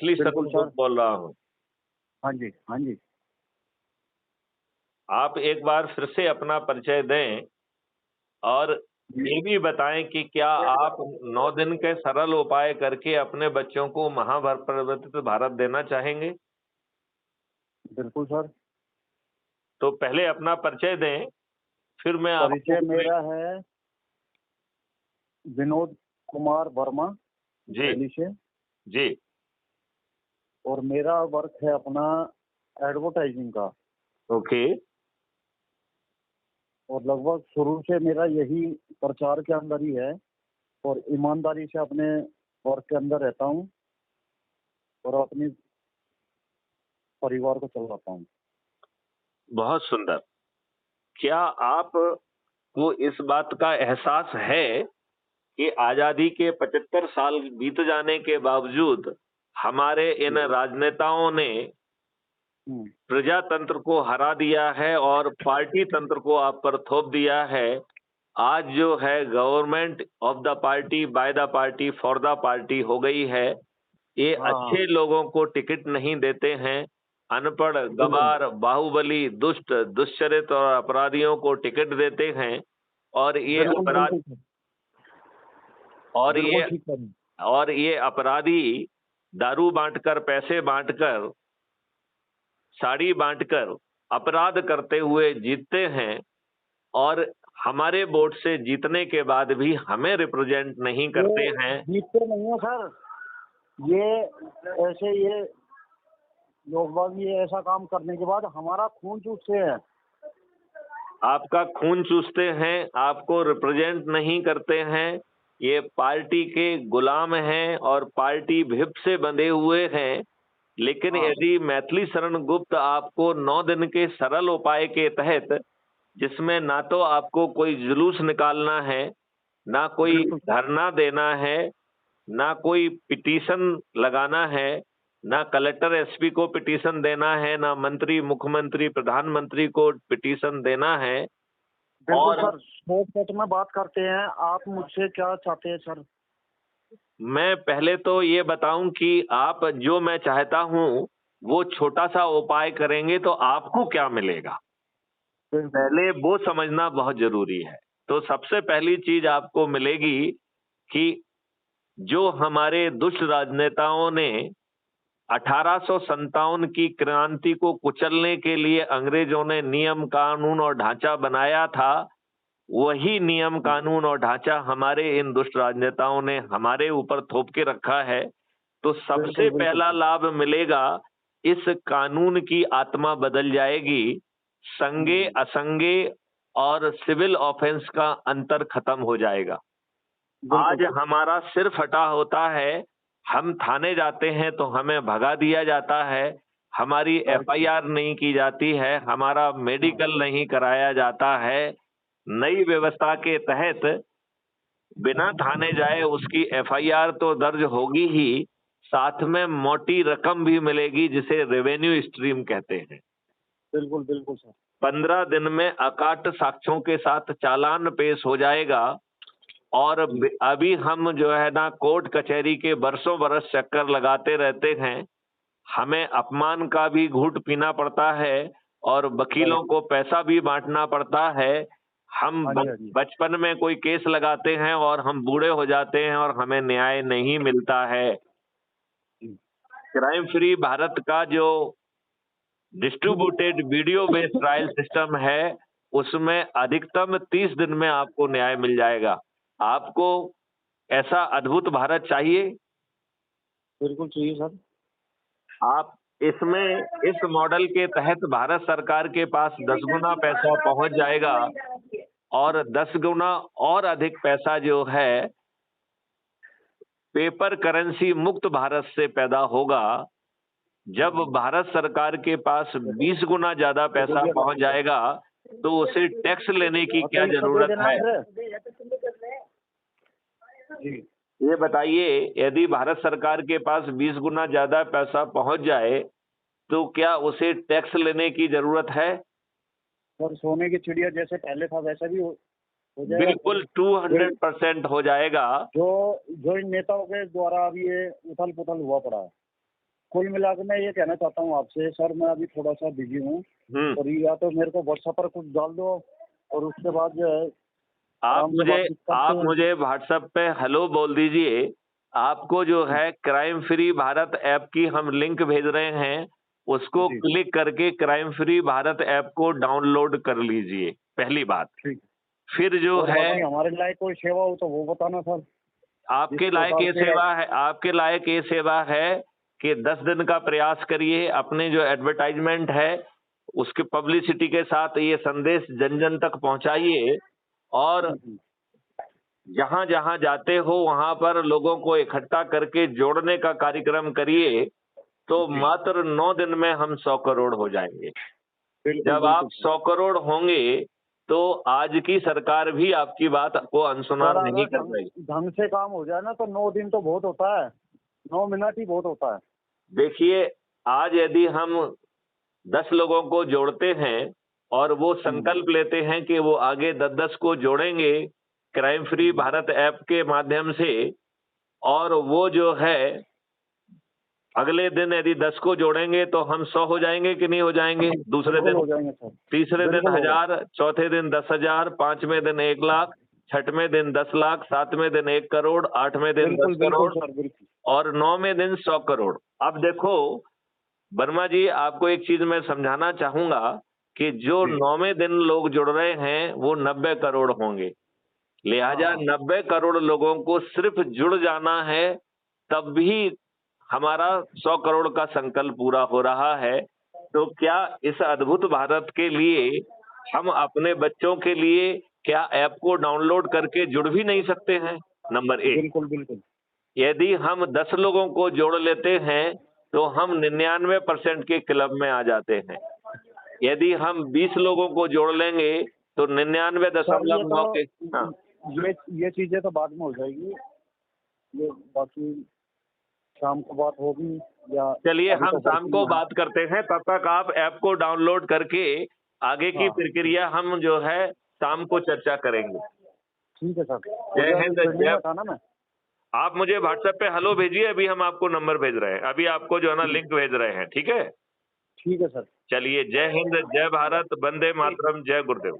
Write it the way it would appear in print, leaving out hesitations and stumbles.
मैथिली बिल्कुल शरण सर। गुप्त बोल रहा हूँ। हाँ जी, हाँ जी। आप एक बार फिर से अपना परिचय दें और जी, ये भी बताएं कि क्या आप 9 दिन के सरल उपाय करके अपने बच्चों को महापरिवर्तित भारत देना चाहेंगे? बिल्कुल सर। तो पहले अपना परिचय दें, फिर मैं आपको परिचय मेरा है विनोद कुमार वर्मा, जी, दिल्ली से। जी, और मेरा वर्क है अपना एडवर्टाइजिंग का। ओके, और लगभग शुरू से मेरा यही प्रचार के अंदर ही है, और ईमानदारी से अपने वर्क के अंदर रहता हूँ और अपनी परिवार को चलाता हूँ। बहुत सुंदर। क्या आपको इस बात का एहसास है कि आजादी के 75 साल बीत जाने के बावजूद हमारे इन जी। राजनेताओं ने हम्म। प्रजातंत्र को हरा दिया है और पार्टी तंत्र को आप पर थोप दिया है? आज जो है government of the party, by the party, for the party हो गई है। ये हाँ, अच्छे लोगों को टिकट नहीं देते हैं। अनपढ़, बिल्कुल गवार, बाहुबली, दुष्ट, दुष्चरित और अपराधियों को टिकट देते हैं। और ये बिल्कुल अपराध बिल्कुल सर, और बिल्कुल ये ठीक करें। और ये अपराधी दारू बांटकर, पैसे बांटकर, साड़ी बांटकर अपराध करते हुए जीतते हैं। और हमारे वोट से जीतने के बाद भी हमें रिप्रेजेंट नहीं करते ये हैं। जीतते नहीं है सर, ये ऐसे ये लोग बाग ये ऐसा काम करने के बाद हमारा खून चूसते हैं। आपका खून चूसते हैं, आपको रिप्रेजेंट नहीं करते हैं। ये पार्टी के गुलाम हैं और पार्टी व्हिप से बंधे हुए हैं। लेकिन हाँ, यदि मैथिली शरण गुप्त आपको 9 दिन के सरल उपाय के तहत, जिसमें ना तो आपको कोई जुलूस निकालना है, ना कोई बिल्कुल सर। धरना देना है, ना कोई पिटीशन लगाना है, ना कलेक्टर एसपी को पिटीशन देना है, ना मंत्री, मुख्यमंत्री, प्रधानमंत्री को पिटीशन देना है। बिल्कुल और सर, शॉर्टकट में बात करते हैं। आप मुझसे क्या चाहते हैं सर? मैं पहले तो ये बताऊं कि आप जो मैं चाहता हूं वो छोटा सा उपाय करेंगे तो आपको क्या मिलेगा, बिल्कुल। पहले वो समझना बहुत जरूरी है। तो सबसे पहली चीज आपको मिलेगी कि जो हमारे दुष्ट राजनेताओं ने 1857 की क्रांति को कुचलने के लिए अंग्रेजों ने नियम कानून और ढांचा बनाया था, वही नियम कानून और ढांचा हमारे इन दुष्ट राजनेताओं ने हमारे ऊपर थोप के रखा है। तो बिल्कुल सबसे बिल्कुल पहला सर। लाभ मिलेगा, इस कानून की आत्मा बदल जाएगी। संगे हम्म, असंगे और सिविल ऑफेंस का अंतर खत्म हो जाएगा। बिल्कुल आज सर। हमारा सिर फटा होता है, हम थाने जाते हैं तो हमें भगा दिया जाता है, हमारी राइट। एफआईआर नहीं की जाती है, हमारा हाँ, मेडिकल नहीं कराया जाता है। नई व्यवस्था के तहत बिना थाने जाए उसकी एफआईआर तो दर्ज होगी ही, साथ में मोटी रकम भी मिलेगी जिसे रेवेन्यू स्ट्रीम कहते हैं। बिल्कुल बिल्कुल सर। 15 दिन में अकाट साक्ष्यों के साथ चालान पेश हो जाएगा। और जी। अभी हम जो है ना कोर्ट कचहरी के बरसों बरस चक्कर लगाते रहते हैं, हमें अपमान का भी घूंट पीना पड़ता है और वकीलों राइट। को पैसा भी बांटना पड़ता है। हम हाँ जी, हाँ जी। बचपन में कोई केस लगाते हैं और हम बूढ़े हो जाते हैं और हमें न्याय नहीं मिलता है। जी। क्राइम फ्री भारत का जो distributed video based trial system है, उसमें अधिकतम 30 दिन में आपको न्याय मिल जाएगा। आपको ऐसा अद्भुत भारत चाहिए? बिल्कुल चाहिए सर। आप इसमें इस मॉडल के तहत भारत सरकार के पास 10 गुना पैसा पहुंच जाएगा और 10 गुना और अधिक पैसा जो है पेपर करेंसी मुक्त भारत से पैदा होगा। जब भारत सरकार के पास 20 गुना ज्यादा ये पैसा देखिए पहुंच जाएगा तो उसे टैक्स लेने की क्या 28 दे जरूरत देना है? जी। ये बताइए, यदि भारत सरकार के पास 20 गुना ज्यादा पैसा पहुंच जाए तो क्या उसे टैक्स लेने की जरूरत है? सर सोने की चिड़िया जैसे पहले था वैसा भी हो जाएगा। बिल्कुल जो 200% हो जाएगा। जो जो इन नेताओं के द्वारा अभी ये उथल पुथल हुआ पड़ा है। कुल मिलाकर मैं ये कहना चाहता हूँ आपसे सर, मैं अभी थोड़ा सा बिजी हूँ, और या तो मेरे को व्हाट्सएप पर कुछ डाल दो, और उसके बाद जो है आराम से बातचीत आप करते हैं। मुझे व्हाट्सएप पे हेलो बोल दीजिए। आपको जो है क्राइम फ्री भारत ऐप की हम लिंक भेज रहे हैं, उसको जी क्लिक करके क्राइम फ्री भारत ऐप को डाउनलोड कर लीजिए, पहली बात। ठीक। फिर जो और है बाकी हमारे लायक कोई सेवा हो तो वो बताना सर। जिस आपके लायक प्रकार ये से सेवा है, आपके लायक ये सेवा है कि 10 दिन का प्रयास करिए, अपने जो एडवर्टाइजमेंट है उसके पब्लिसिटी के साथ ये संदेश जन जन तक पहुंचाइए, और जहां जहां जाते हो वहां पर लोगों को इकट्ठा करके जोड़ने का कार्यक्रम करिए, तो जी, मात्र 9 दिन में हम 100 करोड़ हो जाएंगे। बिल्कुल जब आप बिल्कुल सर। 100 करोड़ होंगे तो आज की सरकार भी आपकी बात को सर अनसुना नहीं अगर कर ढंग पाएगी। ढंग से काम हो जाए ना तो 9 दिन तो बहुत होता है, 9 मिनट ही बहुत होता है। देखिए, आज यदि हम 10 लोगों को जोड़ते हैं और वो संकल्प लेते हैं कि वो आगे 10-10 को जोड़ेंगे क्राइम फ्री भारत ऐप के माध्यम से, और वो जो है अगले दिन यदि 10 को जोड़ेंगे तो हम 100 हो जाएंगे कि नहीं हो जाएंगे? दूसरे बिल्कुल दिन, हो जाएंगे सर। तीसरे दिन बिल्कुल होगा। 1000, चौथे दिन 10,000, पांचवें दिन 1 लाख, छठवें दिन 10 लाख, सातवें दिन 1 करोड़, आठवें दिन बिल्कुल 10 बिल्कुल करोड़ सर, बिल्कुल। और 9वें दिन 100 करोड़। अब देखो वर्मा जी, आपको एक चीज मैं समझाना चाहूंगा कि जो जी 9वें दिन लोग जुड़ रहे हैं वो 90 करोड़ होंगे। हाँ लिहाजा हाँ 90 करोड़ लोगों को सिर्फ जुड़ जाना है, तब भी हमारा 100 करोड़ का संकल्प पूरा हो रहा है। तो क्या इस अद्भुत भारत के लिए हम अपने बच्चों के लिए क्या ऐप को डाउनलोड करके जुड़ भी नहीं सकते हैं? नंबर 1। बिल्कुल बिल्कुल। यदि हम 10 लोगों को जोड़ लेते हैं तो हम 99% के क्लब में आ जाते हैं। यदि हम 20 लोगों को जोड़ लेंगे तो सर ये 99.9 के, हाँ, तो ये चीजें तो बाद में हो जाएगी, ये बाकी शाम को बात होगी, या चलिए अभी हम तो शाम वर्किंग को में है। बात करते हैं। तब तक आप ऐप को डाउनलोड करके आगे की हाँ प्रक्रिया हम जो है शाम को चर्चा करेंगे। ठीक है सर, जय उधर हिंद, पेंडिंग जय। में था ना मैं। आप मुझे व्हाट्सएप पे हेलो भेजिए, अभी हम आपको नंबर भेज रहे हैं, अभी आपको जो है ना लिंक भेज रहे हैं, ठीक है? ठीक है सर। चलिए, जय हिंद, जय भारत, वंदे मातरम, जय गुरुदेव।